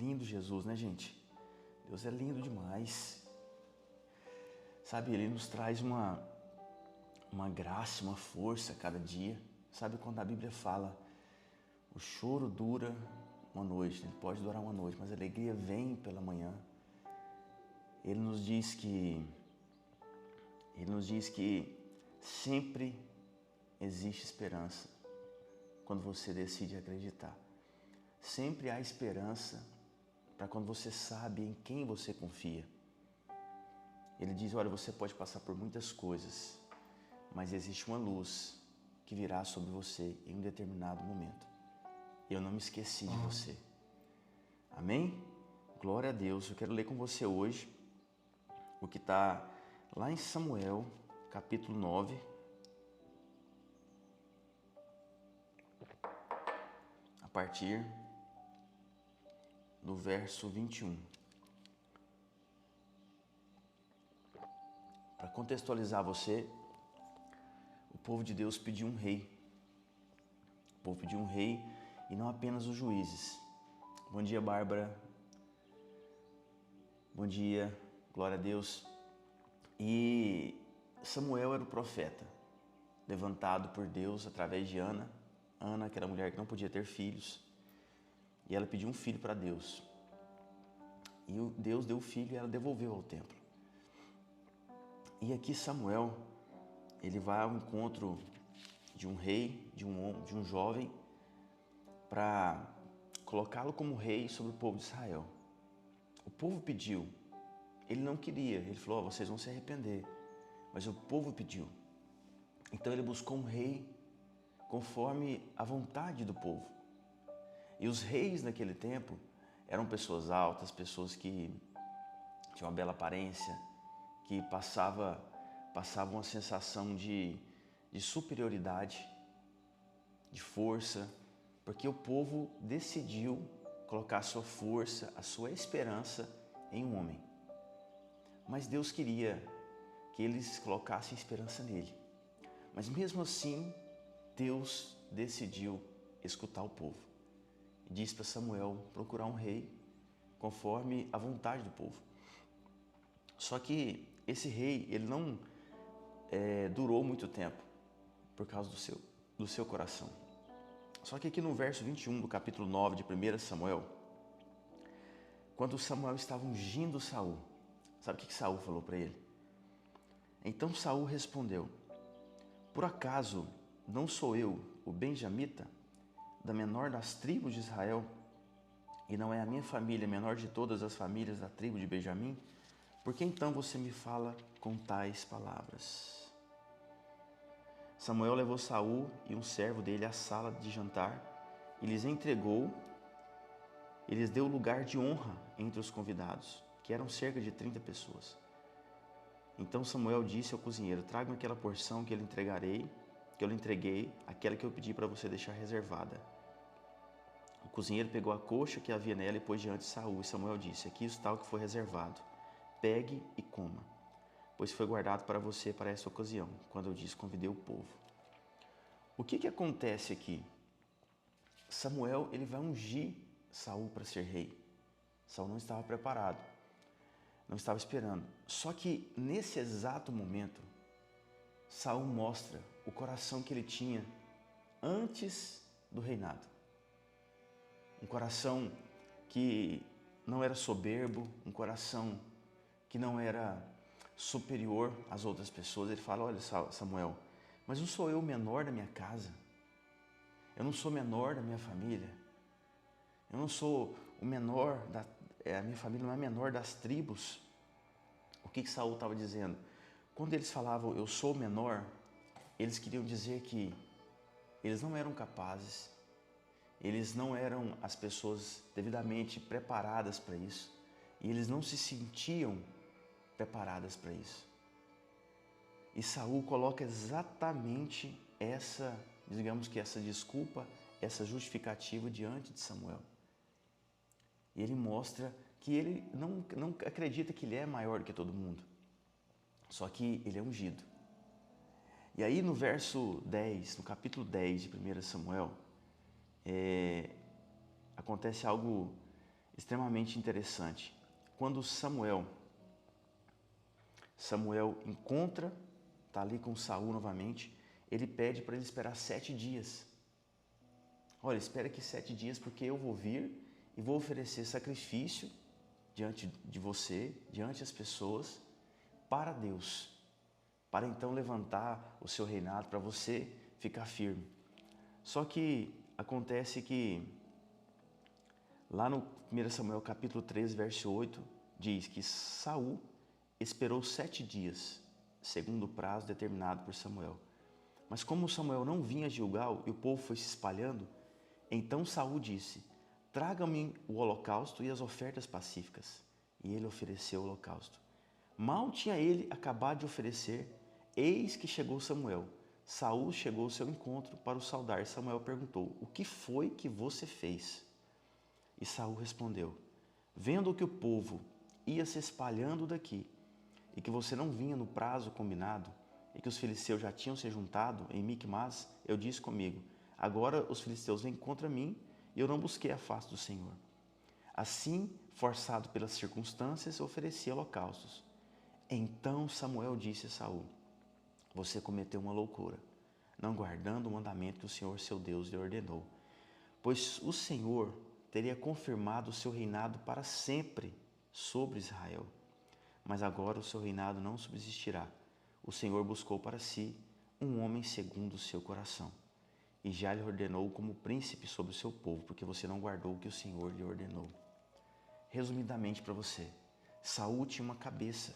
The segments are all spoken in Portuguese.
Lindo Jesus, né, gente? Deus é lindo demais. Sabe, Ele nos traz uma graça, uma força a cada dia. Sabe, quando a Bíblia fala, o choro dura uma noite, né? Pode durar uma noite, mas a alegria vem pela manhã. Ele nos diz que sempre existe esperança quando você decide acreditar. Sempre há esperança para quando você sabe em quem você confia. Ele diz, olha, você pode passar por muitas coisas, mas existe uma luz que virá sobre você em um determinado momento. Eu não me esqueci de você. Amém? Glória a Deus. Eu quero ler com você hoje o que está lá em Samuel, capítulo 9. A partir do verso 21. Para contextualizar você, o povo de Deus pediu um rei. O povo pediu um rei e não apenas os juízes. Bom dia, Bárbara. Bom dia, glória a Deus. E Samuel era o profeta, levantado por Deus através de Ana. Ana, que era a mulher que não podia ter filhos, e ela pediu um filho para Deus. E Deus deu o filho e ela devolveu ao templo. E aqui Samuel, ele vai ao encontro de um rei, de um jovem, para colocá-lo como rei sobre o povo de Israel. O povo pediu, ele não queria, ele falou, vocês vão se arrepender, mas o povo pediu. Então ele buscou um rei conforme a vontade do povo. E os reis naquele tempo eram pessoas altas, pessoas que tinham uma bela aparência, que passavam uma sensação de superioridade, de força, porque o povo decidiu colocar a sua força, a sua esperança em um homem. Mas Deus queria que eles colocassem esperança nele. Mas mesmo assim, Deus decidiu escutar o povo. E disse para Samuel procurar um rei conforme a vontade do povo. Só que esse rei, ele não durou muito tempo por causa do seu coração. Só que aqui no verso 21 do capítulo 9 de 1 Samuel, quando Samuel estava ungindo Saul, sabe o que Saul falou para ele? Então Saul respondeu, por acaso não sou eu o benjamita, da menor das tribos de Israel, e não é a minha família a menor de todas as famílias da tribo de Benjamim? Por que então você me fala com tais palavras? Samuel levou Saul e um servo dele à sala de jantar e lhes entregou, e lhes deu lugar de honra entre os convidados, que eram cerca de 30 pessoas. Então Samuel disse ao cozinheiro, traga-me aquela porção que eu lhe entreguei, aquela que eu pedi para você deixar reservada. O cozinheiro pegou a coxa que havia nela e pôs diante de Saul, e Samuel disse, aqui está o que foi reservado, pegue e coma, pois foi guardado para você para essa ocasião, quando eu disse, convidei o povo. O que acontece aqui? Samuel, ele vai ungir Saul para ser rei. Saul não estava preparado, não estava esperando. Só que nesse exato momento, Saul mostra o coração que ele tinha antes do reinado. Um coração que não era soberbo, um coração que não era superior às outras pessoas. Ele fala, olha Samuel, mas não sou eu o menor da minha casa, eu não sou o menor da minha família, eu não sou o menor, a minha família não é a menor das tribos. O que Saul estava dizendo? Quando eles falavam, eu sou o menor, eles queriam dizer que eles não eram capazes, eles não eram as pessoas devidamente preparadas para isso, e eles não se sentiam preparadas para isso. E Saul coloca exatamente essa, digamos que essa desculpa, essa justificativa diante de Samuel. E ele mostra que ele não acredita que ele é maior do que todo mundo, só que ele é ungido. E aí no verso 10, no capítulo 10 de 1 Samuel, acontece algo extremamente interessante. Quando Samuel encontra, está ali com Saul novamente, ele pede para ele esperar 7 dias. Olha, espera aqui 7 dias porque eu vou vir e vou oferecer sacrifício diante de você, diante das pessoas, para Deus, para então levantar o seu reinado, para você ficar firme. Só que acontece que lá no 1 Samuel capítulo 13, verso 8, diz que Saul esperou 7 dias, segundo o prazo determinado por Samuel. Mas como Samuel não vinha a Gilgal e o povo foi se espalhando, então Saul disse: traga-me o holocausto e as ofertas pacíficas. E ele ofereceu o holocausto. Mal tinha ele acabado de oferecer, eis que chegou Samuel. Saul chegou ao seu encontro para o saudar. Samuel perguntou: o que foi que você fez? E Saul respondeu: vendo que o povo ia se espalhando daqui, e que você não vinha no prazo combinado, e que os filisteus já tinham se juntado em Micmas, eu disse comigo: agora os filisteus vêm contra mim, e eu não busquei a face do Senhor. Assim, forçado pelas circunstâncias, ofereci holocaustos. Então Samuel disse a Saul: você cometeu uma loucura, não guardando o mandamento que o Senhor seu Deus lhe ordenou. Pois o Senhor teria confirmado o seu reinado para sempre sobre Israel. Mas agora o seu reinado não subsistirá. O Senhor buscou para si um homem segundo o seu coração, e já lhe ordenou como príncipe sobre o seu povo, porque você não guardou o que o Senhor lhe ordenou. Resumidamente para você, Saul tinha uma cabeça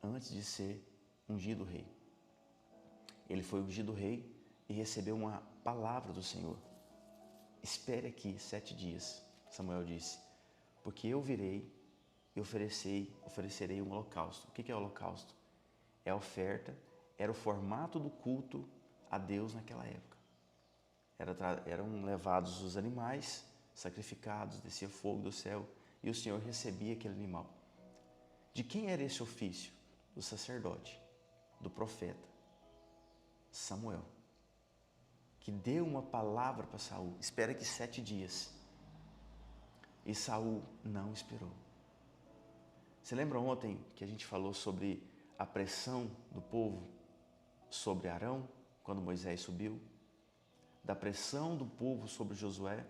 antes de ser ungido rei. Ele foi ungido rei e recebeu uma palavra do Senhor. Espere aqui 7 dias, Samuel disse, porque eu virei e oferecerei um holocausto. O que é holocausto? É a oferta, era o formato do culto a Deus naquela época. Eram levados os animais, sacrificados, descia fogo do céu e o Senhor recebia aquele animal. De quem era esse ofício? Do sacerdote, do profeta, Samuel, que deu uma palavra para Saul: espera aqui 7 dias. E Saul não esperou. Você lembra ontem que a gente falou sobre a pressão do povo sobre Arão, quando Moisés subiu? Da pressão do povo sobre Josué?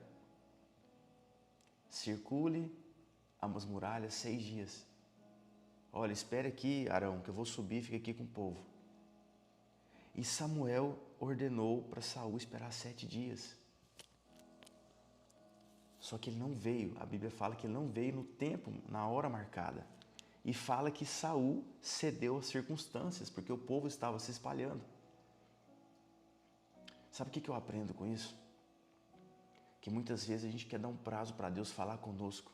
Circule as muralhas 6 dias. Olha, espere aqui, Arão, que eu vou subir, fica aqui com o povo. E Samuel ordenou para Saul esperar 7 dias. Só que ele não veio. A Bíblia fala que ele não veio no tempo, na hora marcada. E fala que Saul cedeu às circunstâncias, porque o povo estava se espalhando. Sabe o que eu aprendo com isso? Que muitas vezes a gente quer dar um prazo para Deus falar conosco,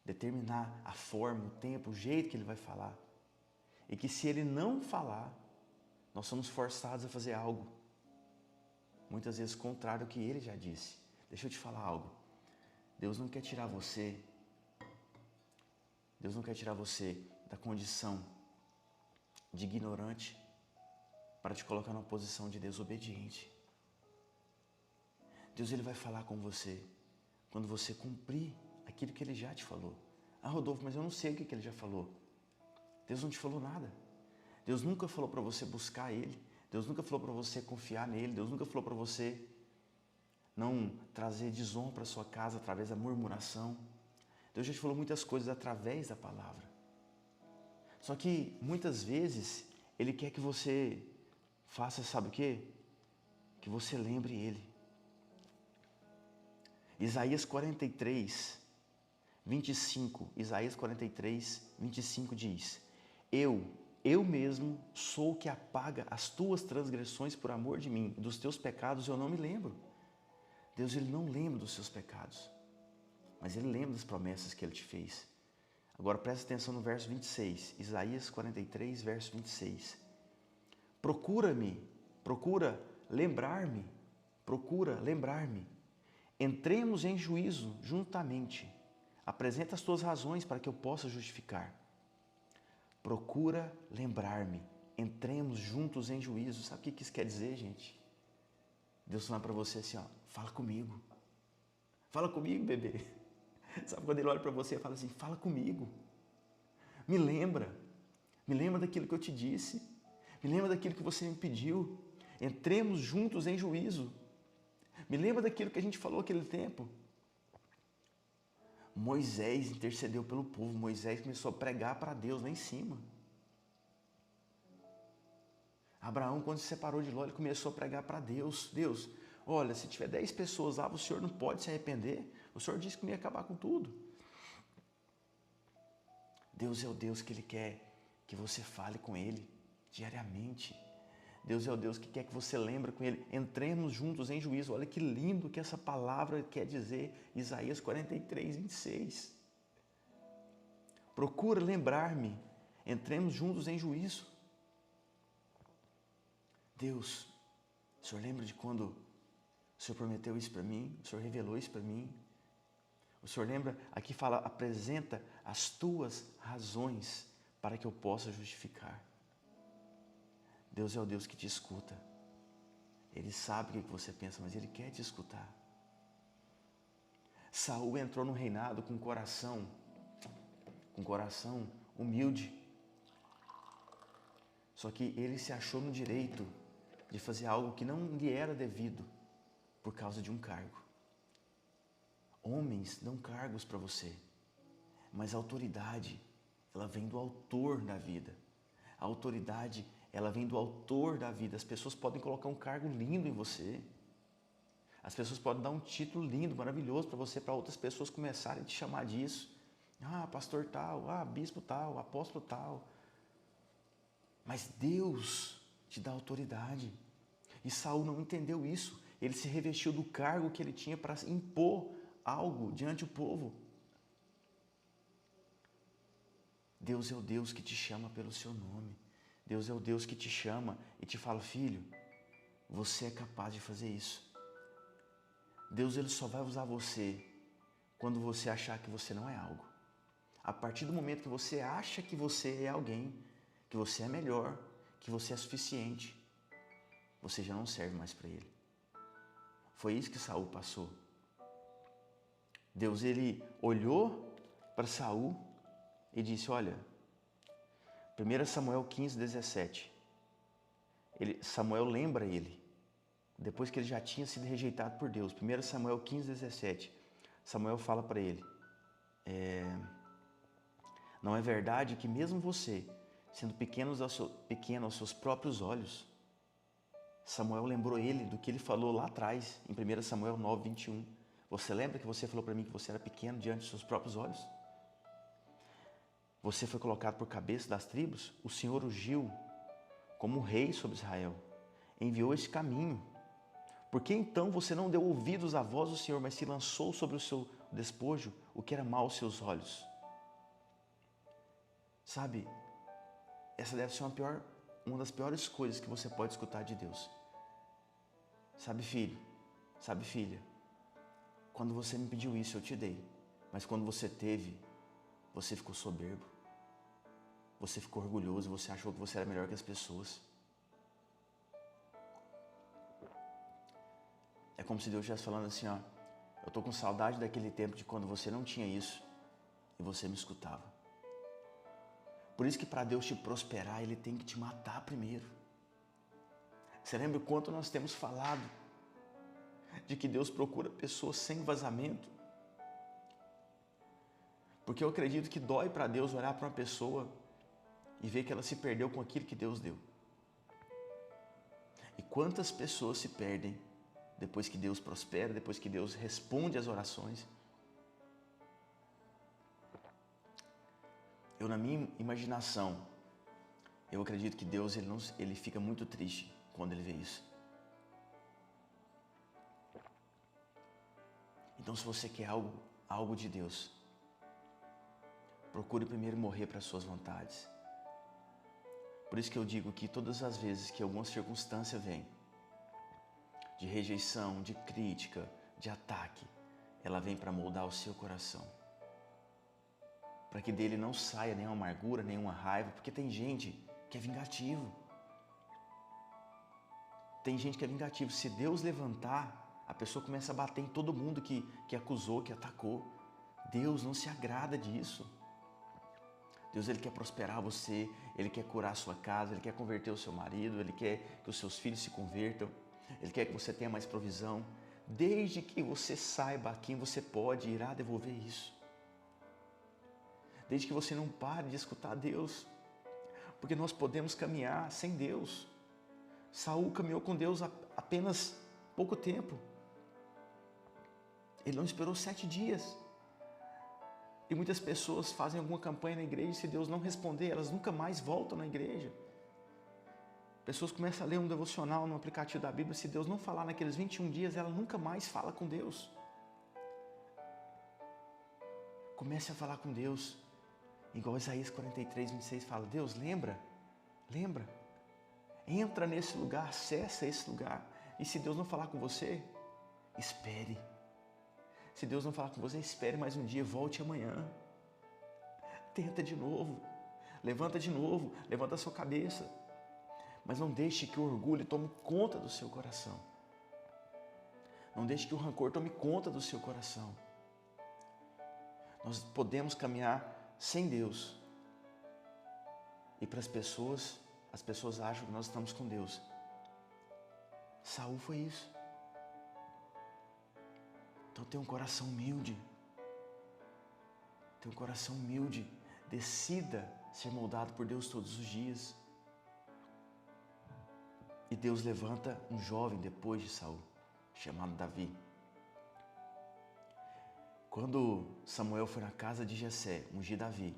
determinar a forma, o tempo, o jeito que Ele vai falar. E que se Ele não falar, nós somos forçados a fazer algo, muitas vezes contrário ao que Ele já disse. Deixa eu te falar algo. Deus não quer tirar você da condição de ignorante para te colocar numa posição de desobediente. Deus, Ele vai falar com você quando você cumprir aquilo que Ele já te falou. Ah, Rodolfo, mas eu não sei o que Ele já falou. Deus não te falou nada. Deus nunca falou para você buscar Ele. Deus nunca falou para você confiar nele. Deus nunca falou para você não trazer desonra para sua casa através da murmuração. Deus já te falou muitas coisas através da palavra. Só que muitas vezes Ele quer que você faça, sabe o quê? Que você lembre Ele. Isaías 43, 25. Isaías 43, 25 diz: Eu mesmo sou o que apaga as tuas transgressões por amor de mim. Dos teus pecados eu não me lembro. Deus, Ele não lembra dos seus pecados, mas Ele lembra das promessas que Ele te fez. Agora presta atenção no verso 26, Isaías 43, verso 26. Procura lembrar-me. Entremos em juízo juntamente. Apresenta as tuas razões para que eu possa justificar. Procura lembrar-me. Entremos juntos em juízo. Sabe o que isso quer dizer, gente? Deus fala para você assim, ó, fala comigo. Fala comigo, bebê. Sabe quando ele olha para você e fala assim, fala comigo, me lembra daquilo que eu te disse, me lembra daquilo que você me pediu, entremos juntos em juízo, me lembra daquilo que a gente falou aquele tempo. Moisés intercedeu pelo povo, Moisés começou a pregar para Deus lá em cima. Abraão, quando se separou de Ló, ele começou a pregar para Deus. Deus, olha, se tiver 10 pessoas lá, o Senhor não pode se arrepender. O Senhor disse que não ia acabar com tudo. Deus é o Deus que Ele quer que você fale com Ele diariamente. Deus é o Deus que quer que você lembre com Ele. Entremos juntos em juízo. Olha que lindo que essa palavra quer dizer. Isaías 43, 26. Procura lembrar-me. Entremos juntos em juízo. Deus, o Senhor lembra de quando o Senhor prometeu isso para mim? O Senhor revelou isso para mim? O Senhor lembra? Aqui fala, apresenta as tuas razões para que eu possa justificar. Deus é o Deus que te escuta. Ele sabe o que você pensa, mas Ele quer te escutar. Saul entrou no reinado com um coração humilde. Só que ele se achou no direito de fazer algo que não lhe era devido por causa de um cargo. Homens dão cargos para você, mas a autoridade, ela vem do autor da vida. A autoridade, ela vem do autor da vida. As pessoas podem colocar um cargo lindo em você. As pessoas podem dar um título lindo, maravilhoso para você, para outras pessoas começarem a te chamar disso. Ah, pastor tal, bispo tal, apóstolo tal. Mas Deus te dá autoridade. E Saul não entendeu isso. Ele se revestiu do cargo que ele tinha para impor algo diante do povo. Deus é o Deus que te chama pelo seu nome. Deus é o Deus que te chama e te fala, filho, você é capaz de fazer isso. Deus, ele só vai usar você quando você achar que você não é algo. A partir do momento que você acha que você é alguém, que você é melhor, que você é suficiente, você já não serve mais para ele. Foi isso que Saul passou. Deus, ele olhou para Saul e disse, olha, 1 Samuel 15, 17, Samuel lembra ele, depois que ele já tinha sido rejeitado por Deus. 1 Samuel 15, 17, Samuel fala para ele, não é verdade que mesmo você, sendo pequeno aos seus próprios olhos, Samuel lembrou ele do que ele falou lá atrás, em 1 Samuel 9, 21. Você lembra que você falou para mim que você era pequeno diante dos seus próprios olhos? Você foi colocado por cabeça das tribos? O Senhor ungiu como rei sobre Israel. Enviou esse caminho. Por que então você não deu ouvidos à voz do Senhor, mas se lançou sobre o seu despojo, o que era mal aos seus olhos? Sabe, essa deve ser uma das piores coisas que você pode escutar de Deus. Sabe, filho, sabe, filha, quando você me pediu isso, eu te dei. Mas quando você teve, você ficou soberbo. Você ficou orgulhoso, você achou que você era melhor que as pessoas. É como se Deus estivesse falando assim, ó, eu tô com saudade daquele tempo de quando você não tinha isso e você me escutava. Por isso que para Deus te prosperar, Ele tem que te matar primeiro. Você lembra o quanto nós temos falado de que Deus procura pessoas sem vazamento? Porque eu acredito que dói para Deus olhar para uma pessoa e ver que ela se perdeu com aquilo que Deus deu. E quantas pessoas se perdem depois que Deus prospera, depois que Deus responde às orações? Eu, na minha imaginação, eu acredito que Deus ele fica muito triste quando ele vê isso. Então, se você quer algo de Deus, procure primeiro morrer para as suas vontades. Por isso que eu digo que todas as vezes que alguma circunstância vem, de rejeição, de crítica, de ataque, ela vem para moldar o seu coração. Para que dele não saia nenhuma amargura, nenhuma raiva, porque tem gente que é vingativo. Tem gente que é vingativo. Se Deus levantar, a pessoa começa a bater em todo mundo que acusou, que atacou. Deus não se agrada disso. Deus, Ele quer prosperar você, Ele quer curar a sua casa, Ele quer converter o seu marido, Ele quer que os seus filhos se convertam, Ele quer que você tenha mais provisão, desde que você saiba a quem você pode e irá devolver isso. Desde que você não pare de escutar Deus, porque nós podemos caminhar sem Deus. Saul caminhou com Deus apenas pouco tempo. Ele não esperou 7 dias. E muitas pessoas fazem alguma campanha na igreja e se Deus não responder, elas nunca mais voltam na igreja. Pessoas começam a ler um devocional no aplicativo da Bíblia, se Deus não falar naqueles 21 dias, ela nunca mais fala com Deus. Comece a falar com Deus. Igual Isaías 43, 26 fala, Deus, lembra? Entra nesse lugar, acessa esse lugar. E se Deus não falar com você, espere. Se Deus não falar com você, espere mais um dia, volte amanhã. Tenta de novo, levanta a sua cabeça. Mas não deixe que o orgulho tome conta do seu coração. Não deixe que o rancor tome conta do seu coração. Nós podemos caminhar sem Deus. E para as pessoas acham que nós estamos com Deus. Saul foi isso. Então tenha um coração humilde. Tenha um coração humilde. Decida ser moldado por Deus todos os dias. E Deus levanta um jovem depois de Saul, chamado Davi. Quando Samuel foi na casa de Jessé, ungir Davi,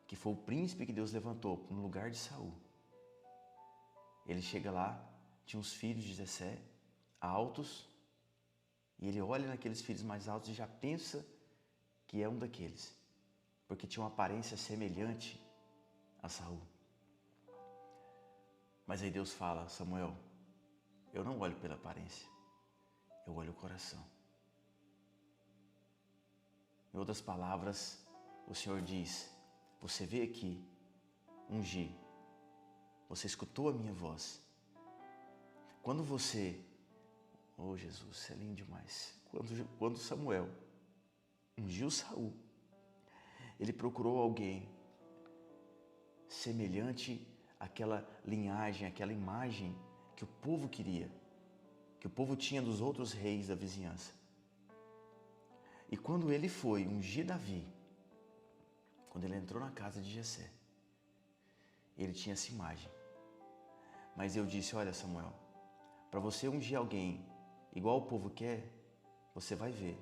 que foi o príncipe que Deus levantou no lugar de Saul. Ele chega lá, tinha uns filhos de Jessé, altos, e ele olha naqueles filhos mais altos e já pensa que é um daqueles, porque tinha uma aparência semelhante a Saul. Mas aí Deus fala, Samuel, eu não olho pela aparência, eu olho o coração. Em outras palavras, o Senhor diz, você veio aqui ungir, você escutou a minha voz. Quando você, oh Jesus, isso é lindo demais. Quando Samuel ungiu Saul, ele procurou alguém semelhante àquela linhagem, àquela imagem que o povo queria, que o povo tinha dos outros reis da vizinhança. E quando ele foi ungir Davi, quando ele entrou na casa de Jessé, ele tinha essa imagem. Mas eu disse, olha Samuel, para você ungir alguém igual o povo quer, você vai ver.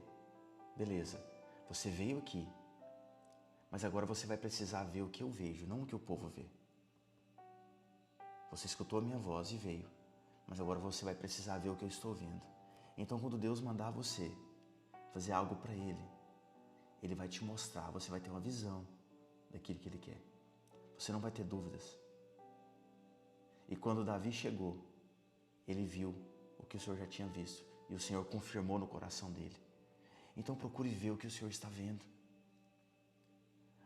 Beleza, você veio aqui, mas agora você vai precisar ver o que eu vejo, não o que o povo vê. Você escutou a minha voz e veio, mas agora você vai precisar ver o que eu estou vendo. Então quando Deus mandar você fazer algo para Ele, Ele vai te mostrar, você vai ter uma visão daquilo que Ele quer. Você não vai ter dúvidas. E quando Davi chegou, ele viu o que o Senhor já tinha visto e o Senhor confirmou no coração dele. Então procure ver o que o Senhor está vendo.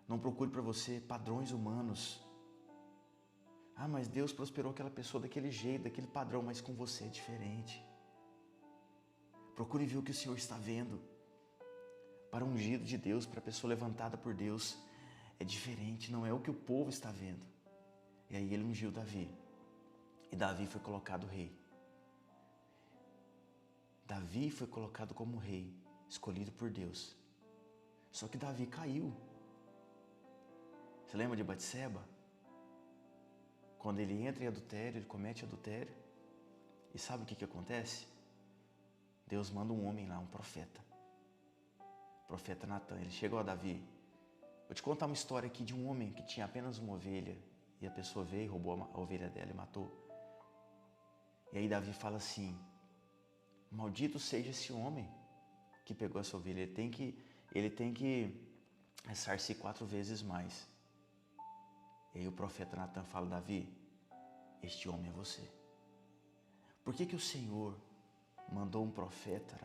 Não procure para você padrões humanos. Ah, mas Deus prosperou aquela pessoa daquele jeito, daquele padrão, mas com você é diferente. Procure ver o que o Senhor está vendo. Para o ungido de Deus, para a pessoa levantada por Deus, é diferente, não é o que o povo está vendo. E aí ele ungiu Davi. E Davi foi colocado rei. Davi foi colocado como rei, escolhido por Deus. Só que Davi caiu. Você lembra de Batseba? Quando ele entra em adultério, ele comete adultério. E sabe o que acontece? Deus manda um homem lá, um profeta. O profeta Natan. Ele chega a Davi. Vou te contar uma história aqui de um homem que tinha apenas uma ovelha. E a pessoa veio e roubou a ovelha dela e matou. E aí Davi fala assim, maldito seja esse homem que pegou essa ovelha. Ele tem que ressarcir 4 vezes mais. E aí o profeta Natan fala, Davi, este homem é você. Por que o Senhor mandou um profeta?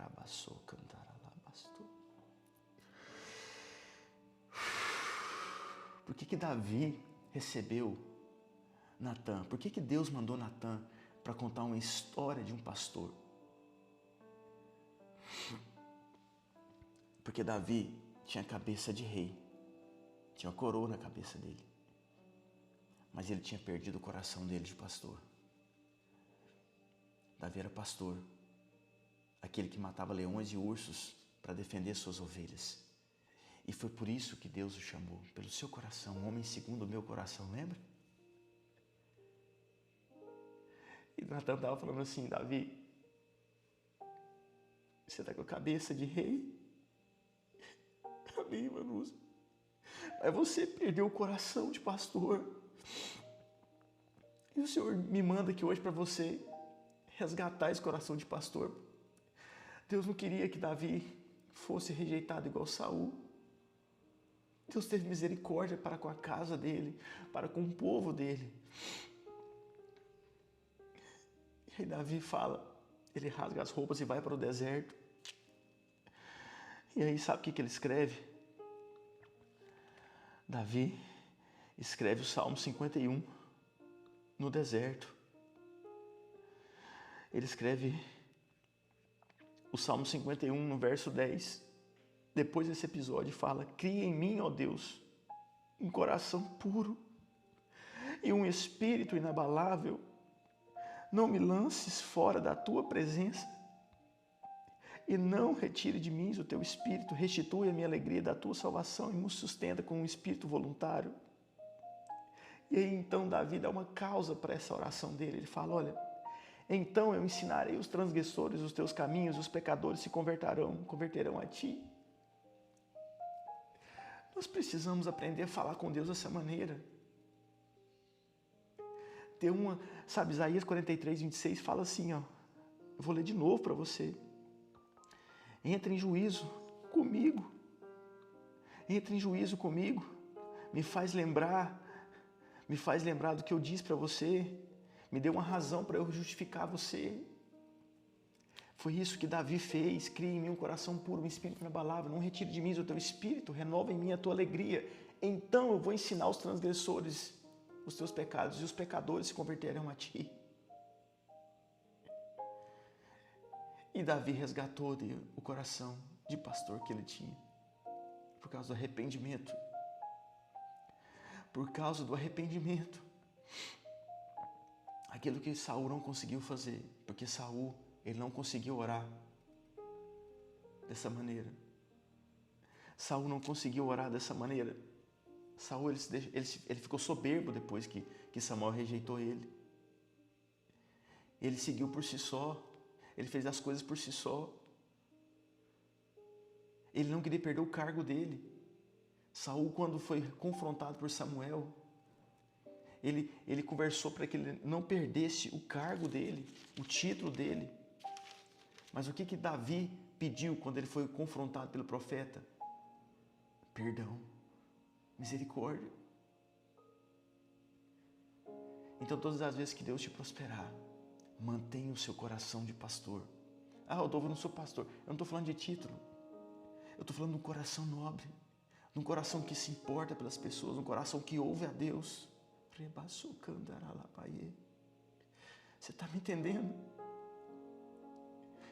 Por que Davi recebeu Natan? Por que Deus mandou Natan para contar uma história de um pastor? Porque Davi tinha cabeça de rei, tinha uma coroa na cabeça dele, mas ele tinha perdido o coração dele de pastor. Davi era pastor, aquele que matava leões e ursos para defender suas ovelhas. E foi por isso que Deus o chamou, pelo seu coração, homem segundo o meu coração, lembra? E Natan estava falando assim: Davi, você está com a cabeça de rei? Amém, Vanusa. Mas você perdeu o coração de pastor. E o Senhor me manda aqui hoje para você resgatar esse coração de pastor. Deus não queria que Davi fosse rejeitado igual Saul. Deus teve misericórdia para com a casa dele, para com o povo dele. E aí Davi fala, ele rasga as roupas e vai para o deserto. E aí sabe o que ele escreve? Davi escreve o Salmo 51 no deserto. Ele escreve o Salmo 51 no verso 10. Depois desse episódio fala: cria em mim, ó Deus, um coração puro e um espírito inabalável. Não me lances fora da tua presença e não retire de mim o teu espírito. Restitui a minha alegria da tua salvação e me sustenta com um espírito voluntário. E aí então Davi dá uma causa para essa oração dele. Ele fala: olha, então eu ensinarei os transgressores os teus caminhos, os pecadores se converterão a ti. Nós precisamos aprender a falar com Deus dessa maneira. Tem uma, sabe, Isaías 43, 26 fala assim, ó, eu vou ler de novo para você. Entra em juízo comigo. Entra em juízo comigo. Me faz lembrar do que eu disse para você. Me deu uma razão para eu justificar você. Foi isso que Davi fez. Cria em mim um coração puro, um espírito inabalável. Não retire de mim o teu espírito. Renova em mim a tua alegria. Então eu vou ensinar os transgressores os teus pecados e os pecadores se converterão a ti. E Davi resgatou o coração de pastor que ele tinha. Por causa do arrependimento. Por causa do arrependimento. Aquilo que Saul não conseguiu fazer. Porque Saul, ele não conseguiu orar dessa maneira. Saul não conseguiu orar dessa maneira. Saul, ele ficou soberbo depois que Samuel rejeitou ele. Ele seguiu por si só. Ele fez as coisas por si só. Ele não queria perder o cargo dele. Saul, quando foi confrontado por Samuel, ele conversou para que ele não perdesse o cargo dele, o título dele. Mas o que Davi pediu quando ele foi confrontado pelo profeta? Perdão, misericórdia. Então, todas as vezes que Deus te prosperar, mantenha o seu coração de pastor. Ah, Rodolfo, eu não sou pastor. Eu não estou falando de título. Eu estou falando de um coração nobre, de um coração que se importa pelas pessoas, um coração que ouve a Deus. Você está me entendendo?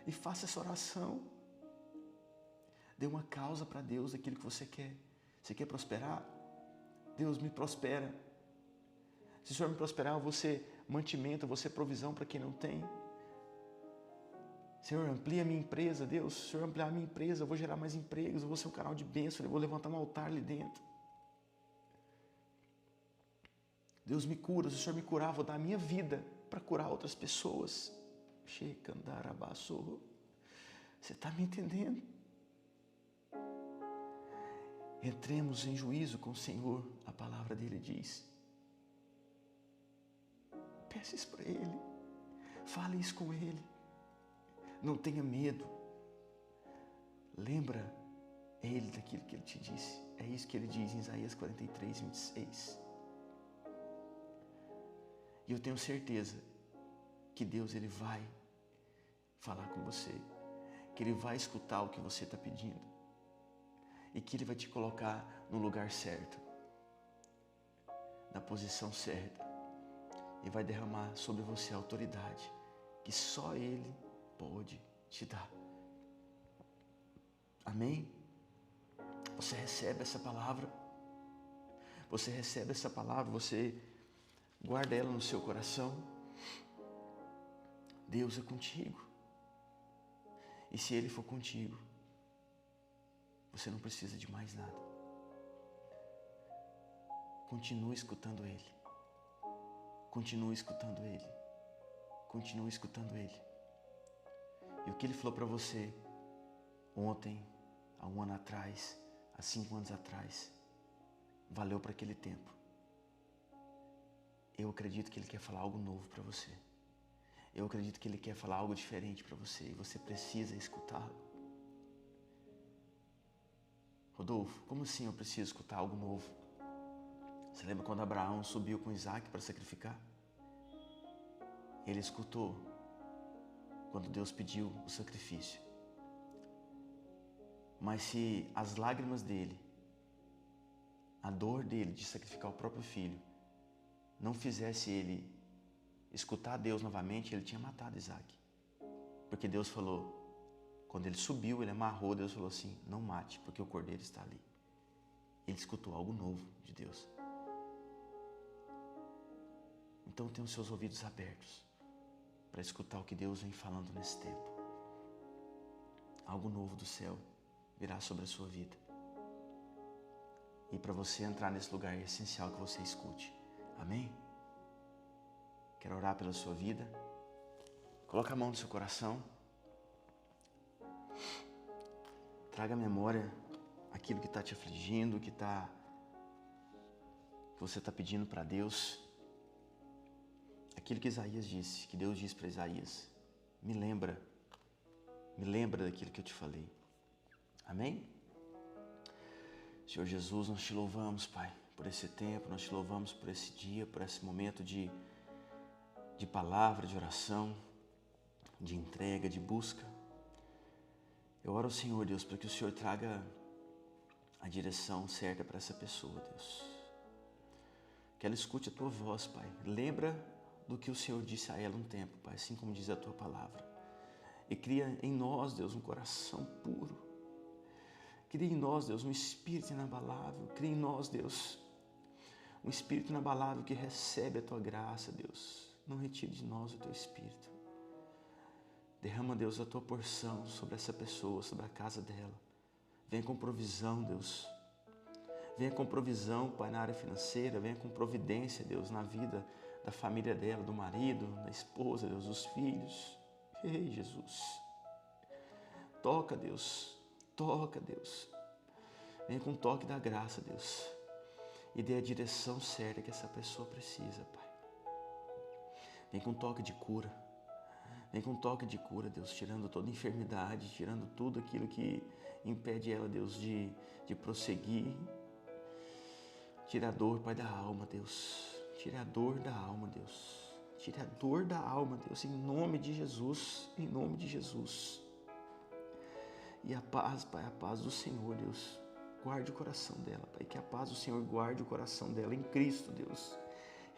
E faça essa oração. Dê uma causa para Deus daquilo que você quer. Você quer prosperar? Deus me prospera. Se o Senhor me prosperar, eu vou ser mantimento, eu vou ser provisão para quem não tem. Senhor, amplia a minha empresa, Deus. Se o Senhor ampliar a minha empresa, eu vou gerar mais empregos, eu vou ser um canal de bênção, eu vou levantar um altar ali dentro. Deus me cura, se o Senhor me curar, eu vou dar a minha vida para curar outras pessoas. Você está me entendendo? Entremos em juízo com o Senhor, a palavra dele diz. Peça isso para Ele, fale isso com Ele, não tenha medo, lembra Ele daquilo que Ele te disse, é isso que Ele diz em Isaías 43, 26. E eu tenho certeza que Deus, Ele vai falar com você, que Ele vai escutar o que você está pedindo e que Ele vai te colocar no lugar certo, na posição certa. E vai derramar sobre você a autoridade que só Ele pode te dar. Amém? Você recebe essa palavra. Você recebe essa palavra, você guarda ela no seu coração. Deus é contigo. E se Ele for contigo, você não precisa de mais nada. Continue escutando Ele. Continue escutando Ele. Continue escutando Ele. E o que Ele falou para você ontem, há 1 ano atrás, há 5 anos atrás, valeu para aquele tempo. Eu acredito que Ele quer falar algo novo para você. Eu acredito que Ele quer falar algo diferente para você e você precisa escutá-lo. Rodolfo, como assim eu preciso escutar algo novo? Você lembra quando Abraão subiu com Isaac para sacrificar? Ele escutou quando Deus pediu o sacrifício. Mas se as lágrimas dele, a dor dele de sacrificar o próprio filho, não fizesse ele escutar Deus novamente, ele tinha matado Isaac. Porque Deus falou, quando ele subiu, ele amarrou, Deus falou assim, não mate, porque o cordeiro está ali. Ele escutou algo novo de Deus. Então tenha os seus ouvidos abertos para escutar o que Deus vem falando nesse tempo. Algo novo do céu virá sobre a sua vida. E para você entrar nesse lugar é essencial que você escute. Amém? Quero orar pela sua vida. Coloca a mão no seu coração. Traga à memória aquilo que está te afligindo, que você está pedindo para Deus. Aquilo que Isaías disse, que Deus disse para Isaías. Me lembra daquilo que eu te falei. Amém? Senhor Jesus, nós te louvamos, Pai, por esse tempo, nós te louvamos por esse dia, por esse momento de palavra, de oração, de entrega, de busca. Eu oro ao Senhor, Deus, para que o Senhor traga a direção certa para essa pessoa, Deus. Que ela escute a Tua voz, Pai. Lembra do que o Senhor disse a ela um tempo, Pai, assim como diz a Tua palavra. E cria em nós, Deus, um coração puro. Cria em nós, Deus, um espírito inabalável. Cria em nós, Deus, um espírito inabalável que recebe a Tua graça, Deus. Não retire de nós o Teu espírito. Derrama, Deus, a Tua porção sobre essa pessoa, sobre a casa dela. Venha com provisão, Deus. Venha com provisão, Pai, na área financeira. Venha com providência, Deus, na vida da família dela, do marido, da esposa, Deus, dos filhos. Ei, Jesus. Toca, Deus. Toca, Deus. Venha com o toque da graça, Deus. E dê a direção certa que essa pessoa precisa, Pai. Vem com um toque de cura. Vem com um toque de cura, Deus, tirando toda enfermidade, tirando tudo aquilo que impede ela, Deus, de prosseguir. Tira a dor, Pai, da alma, Deus. Tira a dor da alma, Deus. Tira a dor da alma, Deus, em nome de Jesus. Em nome de Jesus. E a paz, Pai, a paz do Senhor, Deus. Guarde o coração dela, Pai. Que a paz do Senhor guarde o coração dela em Cristo, Deus.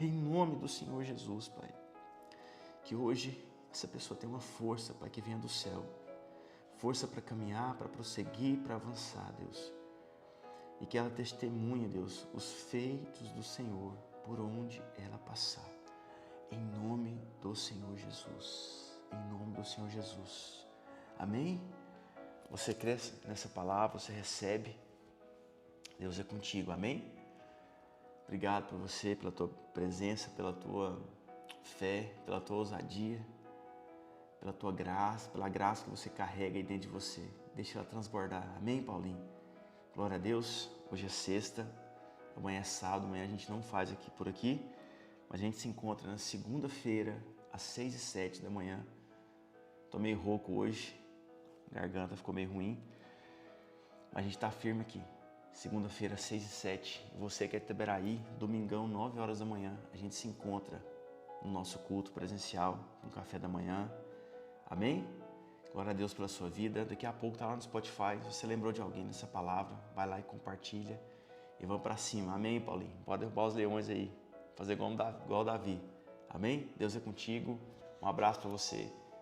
Em nome do Senhor Jesus, Pai. Que hoje essa pessoa tenha uma força, Pai, que venha do céu. Força para caminhar, para prosseguir, para avançar, Deus. E que ela testemunhe, Deus, os feitos do Senhor por onde ela passar. Em nome do Senhor Jesus. Em nome do Senhor Jesus. Amém? Você crê nessa palavra, você recebe. Deus é contigo, amém? Obrigado por você, pela tua presença, pela tua fé, pela tua ousadia, pela tua graça, pela graça que você carrega aí dentro de você. Deixa ela transbordar. Amém, Paulinho? Glória a Deus. Hoje é sexta, amanhã é sábado, amanhã a gente não faz aqui por aqui, mas a gente se encontra na segunda-feira, às 6h07 da manhã. Tô meio rouco hoje, a garganta ficou meio ruim, mas a gente tá firme aqui. Segunda-feira, 6h07. Você que é de Itaberaí, domingão, 9 horas da manhã, a gente se encontra no nosso culto presencial, no café da manhã. Amém? Glória a Deus pela sua vida. Daqui a pouco tá lá no Spotify. Se você lembrou de alguém nessa palavra, vai lá e compartilha. E vamos para cima. Amém, Paulinho? Pode derrubar os leões aí. Fazer igual Davi. Amém? Deus é contigo. Um abraço para você.